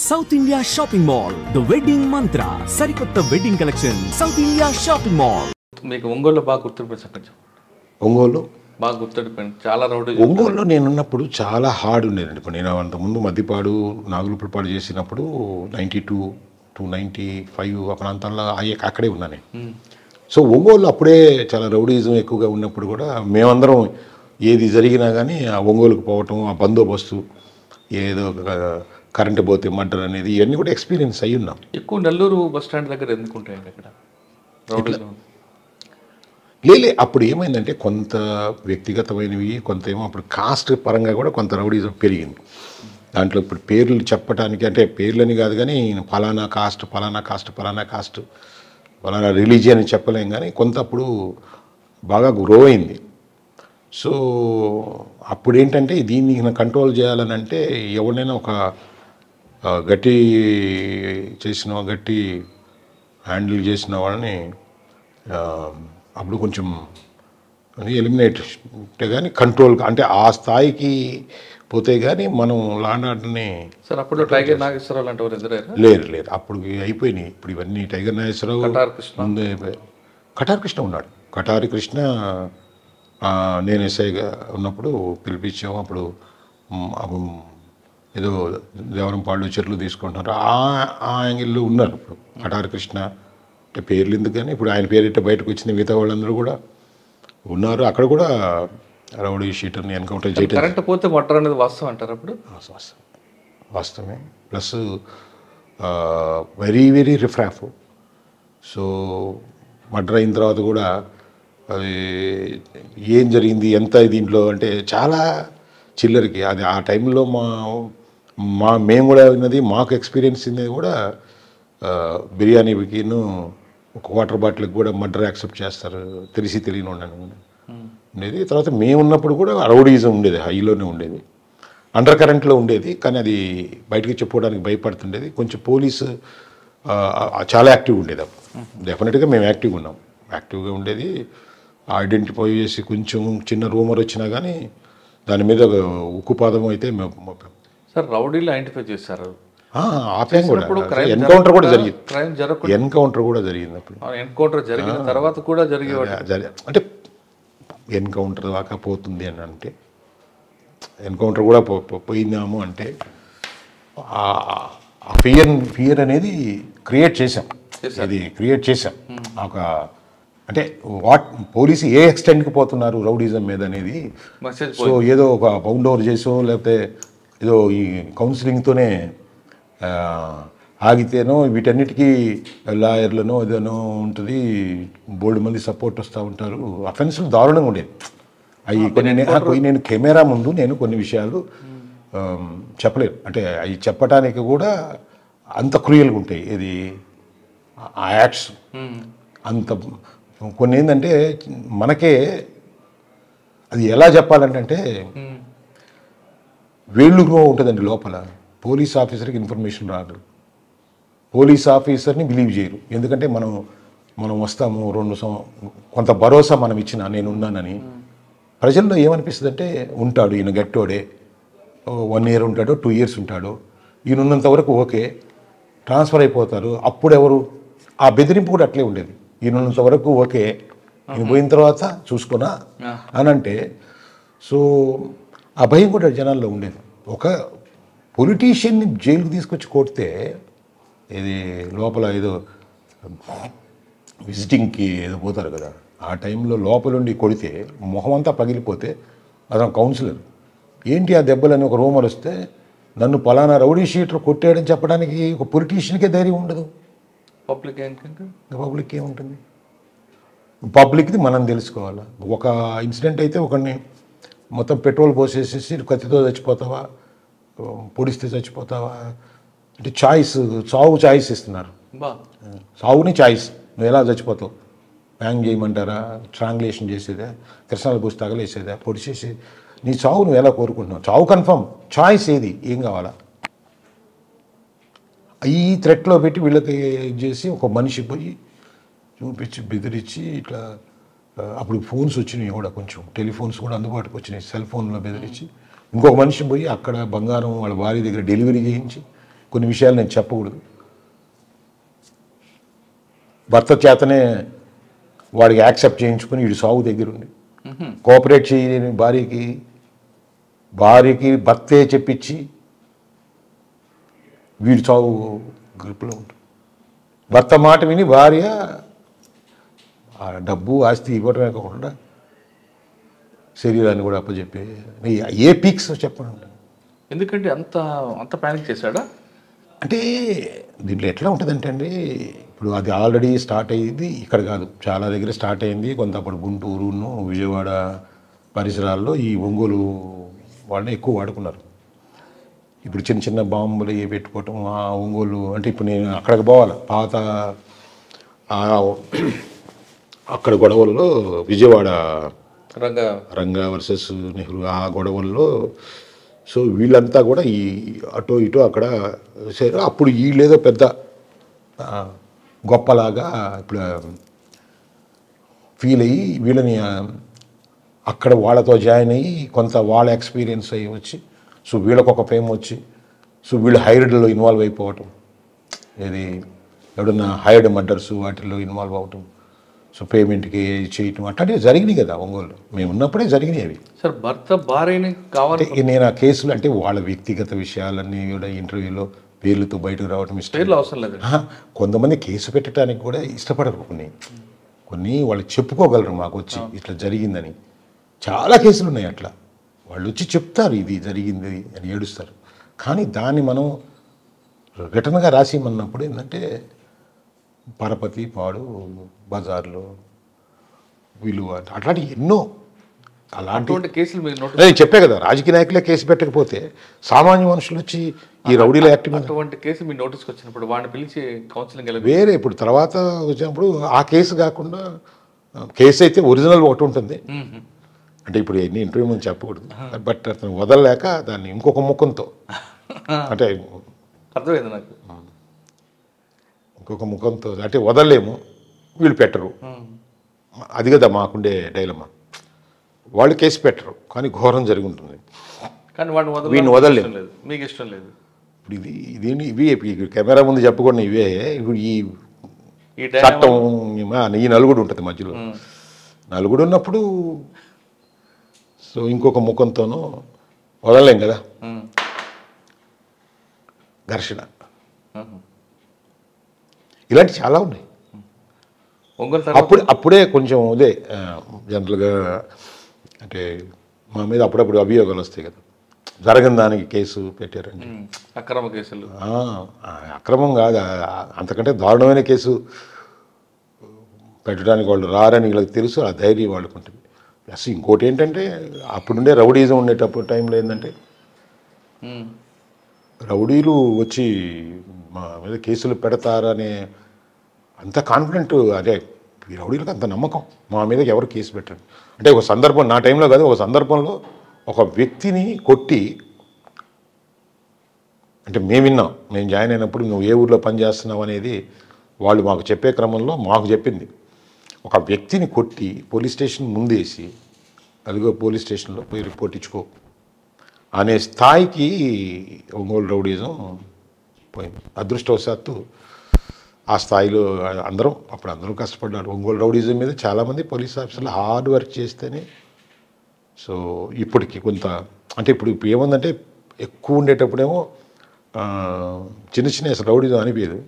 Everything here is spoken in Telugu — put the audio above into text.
South India shopping mall the wedding మంత్ర సరికొత్త wedding collection south India shopping mall. మీకు ఒంగోలులో బాగా గుర్తుండిపోయింది. ఒంగోలు బాగా గుర్తుండిపోయింది. చాలా రౌడీ. ఒంగోలులో నేనున్నప్పుడు చాలా హార్డ్ ఉండేదండి. ఇప్పుడు నేను అంతకుముందు మద్దిపాడు నాగులపురపాడు చేసినప్పుడు 92 to 95 ఆ ప్రాంతాల్లో అక్కడే ఉన్నాను. సో ఒంగోలు అప్పుడే చాలా రౌడీజం ఎక్కువగా ఉన్నప్పుడు కూడా మేమందరం ఏది జరిగినా కానీ ఆ ఒంగోలుకు పోవటం, ఆ బందోబస్తు, ఏదో కరెంటు పోతే మర్డర్ అనేది ఇవన్నీ కూడా ఎక్స్పీరియన్స్ అయ్యి ఉన్నాం. ఎక్కువ నెల్లూరు బస్ స్టాండ్ దగ్గర ఎందుకు ఉంటాయండి అక్కడ రౌడీజం? లేలే అప్పుడు ఏమైందంటే కొంత వ్యక్తిగతమైనవి, కొంత ఏమో అప్పుడు కాస్ట్ పరంగా కూడా కొంత రౌడీజం పెరిగింది. దాంట్లో ఇప్పుడు పేర్లు చెప్పడానికి అంటే పేర్లని కాదు కానీ ఫలానా కాస్ట్ ఫలానా కాస్ట్ ఫలానా కాస్ట్ ఫలానా రిలీజియన్ అని చెప్పలేం కానీ కొంత అప్పుడు బాగా గ్రో అయింది. సో అప్పుడు ఏంటంటే దీన్ని కంట్రోల్ చేయాలని అంటే ఎవరినైనా ఒక గట్టి హ్యాండిల్ చేసిన వాళ్ళని అప్పుడు కొంచెం ఎలిమినేట్ కానీ కంట్రోల్ అంటే ఆ స్థాయికి పోతే కానీ మనం లాండ్ ఆర్డర్ని. సార్ అప్పుడు టైగర్ నాగేశ్వరరావు లాంటి వారు ఎదురయ్యారా? లేరు అప్పుడు అయిపోయినాయి. ఇప్పుడు ఇవన్నీ టైగర్ నాగేశ్వరరావు ముందే కటారి కృష్ణ ఉన్నాడు. కటారి కృష్ణ నేను ఎస్ఐగా ఉన్నప్పుడు పిలిపించాము. అప్పుడు ఏదో దేవరంపాళ్ళు చెట్లు తీసుకుంటున్నారు ఆ యాంగిల్లో ఉన్నారు. ఇప్పుడు కటారి కృష్ణ అంటే పేర్లు ఎందుకు కానీ ఇప్పుడు ఆయన పేరు బయటకు వచ్చింది. మిగతా వాళ్ళందరూ కూడా ఉన్నారు. అక్కడ కూడా రౌడీ షీటర్ని ఎన్కౌంటర్ చేయడం. కరెంట్ పోతే మర్డర్ అనేది వాస్తవం అంటారు అప్పుడు? వాస్తవమే. Plus very very riffraff. So murder అయిన తర్వాత కూడా అది ఏం జరిగింది ఎంత దీంట్లో అంటే చాలా చిల్లరికి అది ఆ టైంలో మేము కూడా విన్నది, మాకు ఎక్స్పీరియన్స్ ఉన్నది కూడా బిర్యానీకిను ఒక వాటర్ బాటిల్కి కూడా మర్డర్ యాక్సెప్ట్ చేస్తారు తెలియని ఉండేది. తర్వాత మేము ఉన్నప్పుడు కూడా రౌడీజం ఉండేది, హైలోనే ఉండేది, అండర్ కరెంట్లో ఉండేది. కానీ అది బయటకు చెప్పుకోవడానికి భయపడుతుండేది. కొంచెం పోలీసు చాలా యాక్టివ్గా ఉండేది. అప్పుడు డెఫినెట్గా మేము యాక్టివ్గా ఉండేది. ఐడెంటిఫై చేసి కొంచెం చిన్న రూమర్ వచ్చినా కానీ దాని మీద ఉక్కుపాదం అయితే సార్ రౌడీలు ఐడెంటిఫై చేశారు. ఆప్యాయం కూడా ఎన్కౌంటర్ కూడా జరిగింది. ఎన్కౌంటర్ కూడా జరిగింది. అప్పుడు ఎన్కౌంటర్ జరిగిన తర్వాత కూడా అంటే ఎన్కౌంటర్ దాకా పోతుంది అని అంటే ఎన్కౌంటర్ కూడా పోయిందాము అంటే ఫియర్ అనేది క్రియేట్ చేసాం. ఒక అంటే పోలీసు ఏ ఎక్స్టెంట్కి పోతున్నారు రౌడీజం మీద అనేది. సో ఏదో ఒక పౌండ్ ఓవర్ చేసో లేకపోతే ఏదో ఈ కౌన్సిలింగ్తోనే ఆగితేనో వీటన్నిటికీ లాయర్లనో ఏదైనా ఉంటుంది, బోల్డ్ మంది సపోర్ట్ వస్తూ ఉంటారు. అఫెన్సులు దారుణంగా ఉండేది. అవి నేను కెమెరా ముందు నేను కొన్ని విషయాలు చెప్పలేను. అంటే అవి చెప్పడానికి కూడా అంత క్రూయల్గా ఉంటాయి. ఇది ఆ యాక్ట్స్ అంత కొన్ని ఏంటంటే మనకే అది ఎలా చెప్పాలంటే వేళ్ళుగా ఉంటుందండి లోపల. పోలీస్ ఆఫీసర్కి ఇన్ఫర్మేషన్ రాదు, పోలీస్ ఆఫీసర్ని బిలీవ్ చేయరు. ఎందుకంటే మనం వస్తాము కొంత భరోసా మనం ఇచ్చిన నేనున్నానని ప్రజల్లో ఏమనిపిస్తుంది అంటే ఉంటాడు ఈయన గట్టోడే, 1 year ఉంటాడో 2 years ఉంటాడు, ఈయన ఉన్నంత వరకు ఓకే, ట్రాన్స్ఫర్ అయిపోతారు. అప్పుడు ఎవరు ఆ బెదిరింపు కూడా అట్లే ఉండేది. ఈయన ఉన్నంత వరకు ఓకే, ఈయన పోయిన తర్వాత చూసుకున్నా అని అంటే. సో ఆ భయం కూడా జనాల్లో ఉండేది. ఒక పొలిటీషియన్ని జైలుకి తీసుకొచ్చి కొడితే ఇది లోపల ఏదో విజిటింగ్కి ఏదో పోతారు కదా, ఆ టైంలో లోపలుండి కొడితే మొహం అంతా పగిలిపోతే అతను కౌన్సిలర్ ఏంటి ఆ దెబ్బలని ఒక రూమర్ వస్తే నన్ను పలానా రౌడీ షీటర్ కొట్టాడని చెప్పడానికి ఒక పొలిటీషియన్కే ధైర్యం ఉండదు. పబ్లిక్ ఏముంటుంది? పబ్లిక్ది మనం తెలుసుకోవాలి. ఒక ఇన్సిడెంట్ అయితే ఒకరిని మొత్తం పెట్రోల్ పోసేసేసి కత్తితో చచ్చిపోతావా, పొడిస్తే చచ్చిపోతావా అంటే చావు చాయిస్ ఇస్తున్నారు. చావుని చాయిస్, నువ్వు ఎలా చచ్చిపోతావు, హ్యాంగ్ చేయమంటారా, స్ట్రాంగులేషన్ చేసేదా, కృష్ణాలు పూసి తగలేసేదా, పొడిచేసి నీ చావు నువ్వు ఎలా కోరుకుంటున్నావు, చావు కన్ఫర్మ్, చాయిస్ ఏది, ఏం కావాలా. ఈ థ్రెట్లో పెట్టి వీళ్ళకి చేసి ఒక మనిషి పోయి చూపించి బెదిరించి ఇట్లా. అప్పుడు ఫోన్స్ వచ్చినాయి కూడా, కొంచెం టెలిఫోన్స్ కూడా అందుబాటుకు వచ్చినాయి, సెల్ ఫోన్లో బెదిరించి ఇంకొక మనిషి పోయి అక్కడ బంగారం వాళ్ళ భార్య దగ్గర డెలివరీ చేయించి కొన్ని విషయాలు నేను చెప్పకూడదు. భర్త చేతనే వాడికి యాక్సెప్ట్ చేయించుకుని వీడు సాగు దగ్గరుండి కోఆపరేట్ చేయలేని భార్యకి భర్తే చెప్పించి వీడు సాగు గ్రిప్లో ఉంటుంది. భర్త మాట విని భార్య ఆ డబ్బు ఆస్తి ఇవ్వడమే కాకుండా శరీరాన్ని కూడా అప్పచెప్పే ఏ పీక్స్ చెప్పండి. ఎందుకంటే అంత అంత ప్యానిక్ చేశాడా? అంటే దీంట్లో ఎట్లా ఉంటుందంటే అండి, ఇప్పుడు అది ఆల్రెడీ స్టార్ట్ అయ్యింది ఇక్కడ కాదు, చాలా దగ్గర స్టార్ట్ అయింది. కొంత అప్పుడు గుంటూరును విజయవాడ పరిసరాల్లో ఈ ఒంగోలు వాళ్ళని ఎక్కువ వాడుకున్నారు. ఇప్పుడు చిన్న చిన్న బాంబులు పెట్టుకోవటం ఆ ఒంగోలు అంటే ఇప్పుడు నేను అక్కడికి పోవాలి పాత అక్కడ గొడవల్లో విజయవాడ రంగా వర్సెస్ నెహ్రూ ఆ గొడవల్లో సో వీళ్ళంతా కూడా ఈ అటో ఇటో అక్కడ అప్పుడు వీళ్ళేదో పెద్ద గొప్పలాగా ఇప్పుడు ఫీల్ అయ్యి వీళ్ళని అక్కడ వాళ్ళతో జాయిన్ అయ్యి కొంత వాళ్ళ ఎక్స్పీరియన్స్ అయ్యి వచ్చి సో వీళ్ళకు ఒక ఫేమ్ వచ్చి సో వీళ్ళు హైర్డ్లో ఇన్వాల్వ్ అయిపోవటం, ఏది ఎవడన్నా హైర్డ్ మర్డర్స్ వాటిల్లో ఇన్వాల్వ్ అవటం, సో పేమెంట్కి చేయటం అట్లాంటివి జరిగినాయి కదా ఒంగోలు. మేము ఉన్నప్పుడే జరిగినాయి అవి. సార్ భర్త భార్యని కావాలి నేను ఆ కేసులు అంటే వాళ్ళ వ్యక్తిగత విషయాలన్నీ కూడా ఇంటర్వ్యూలో పేర్లతో బయటకు రావడం పేర్లు అవసరం లేదు. కొంతమంది కేసు పెట్టడానికి కూడా ఇష్టపడరు. కొన్ని వాళ్ళు చెప్పుకోగలరు మాకు వచ్చి ఇట్లా జరిగిందని. చాలా కేసులు ఉన్నాయి అట్లా, వాళ్ళు వచ్చి చెప్తారు ఇది జరిగింది అని ఏడుస్తారు. కానీ దాన్ని మనం రిటర్న్గా రాసిమన్నప్పుడు ఏంటంటే పరపతి పాడు బజార్లో విలువ అట్లాంటి ఎన్నో అలాంటి కేసులు నేను చెప్పే కదా, రాజకీయ నాయకులే కేసు పెట్టకపోతే సామాన్య మనుషులు వచ్చి ఈ రౌడీల యాక్టివ్ అటువంటి కేసు మీ నోటీస్కి వచ్చినప్పుడు వాడిని పిలిచి కౌన్సిలింగ్ వేరే ఇప్పుడు తర్వాత వచ్చినప్పుడు ఆ కేసు కాకుండా కేసు అయితే ఒరిజినల్ ఒకటి ఉంటుంది. అంటే ఇప్పుడు ఎన్ని ఇంటర్వ్యూ ముందు చెప్పకూడదు, బట్ అతను వదలలేక దాన్ని ఇంకొక ముఖంతో అంటే అర్థమైంది నాకు, ఇంకొక ముఖంతో అంటే వదలలేము వీళ్ళు పెట్టరు. అది కదా మాకుండే డైలమా. వాళ్ళు కేసు పెట్టరు కానీ ఘోరం జరిగి ఉంటుంది, కానీ వాడిని వీడిని వదలలేము. మీకు ఇష్టం లేదు. ఇప్పుడు ఇదేంటి ఇవే కెమెరా ముందు చెప్పకుండా ఇవే ఇప్పుడు ఈ చట్టం ఈ నలుగుడు ఉంటుంది మధ్యలో. నలుగుడు ఉన్నప్పుడు సో ఇంకొక ముఖంతోనూ వదలలేం కదా. ఘర్షణ ఇలాంటి చాలా ఉన్నాయి. అప్పుడే కొంచెం అదే జనరల్గా అంటే మా మీద అప్పుడప్పుడు అభియోగాలు వస్తాయి కదా, జరగని దానికి కేసు పెట్టారండి. అక్రమ కేసులు అక్రమం కాదు, అంతకంటే దారుణమైన కేసు పెట్టడానికి వాళ్ళు రారని వీళ్ళకి తెలుసు, ఆ ధైర్యం వాళ్ళకు ఉంటుంది. ప్లస్ ఇంకోటి ఏంటంటే అప్పుడుండే రౌడీజం ఉండేటప్పుడు టైంలో ఏంటంటే రౌడీలు వచ్చి మా మీద కేసులు పెడతారనే అంత కాన్ఫిడెంట్, అదే ఈ రౌడీలకు అంత నమ్మకం మా మీద ఎవరు కేసు పెట్టరు. అంటే ఒక సందర్భం నా టైంలో కాదు, ఒక సందర్భంలో ఒక వ్యక్తిని కొట్టి అంటే మేము విన్నాం, మేము జాయిన్ అయినప్పుడు నువ్వు ఏ ఊర్లో పనిచేస్తున్నావు అనేది వాళ్ళు మాకు చెప్పే క్రమంలో మాకు చెప్పింది. ఒక వ్యక్తిని కొట్టి పోలీస్ స్టేషన్ ముందేసి అదిగో పోలీస్ స్టేషన్లో పోయి రిపోర్ట్ ఇచ్చుకో అనే స్థాయికి ఒంగోలు రౌడీజం పోయింది. అదృష్టవశాత్తు ఆ స్థాయిలో అందరూ కష్టపడ్డారు. ఒంగోలు రౌడీజం మీద చాలామంది పోలీస్ ఆఫీసర్లు హార్డ్ వర్క్ చేస్తేనే సో ఇప్పటికి కొంత అంటే ఇప్పుడు ఏముందంటే ఎక్కువ ఉండేటప్పుడేమో చిన్న చిన్న రౌడీజం అనిపించదు.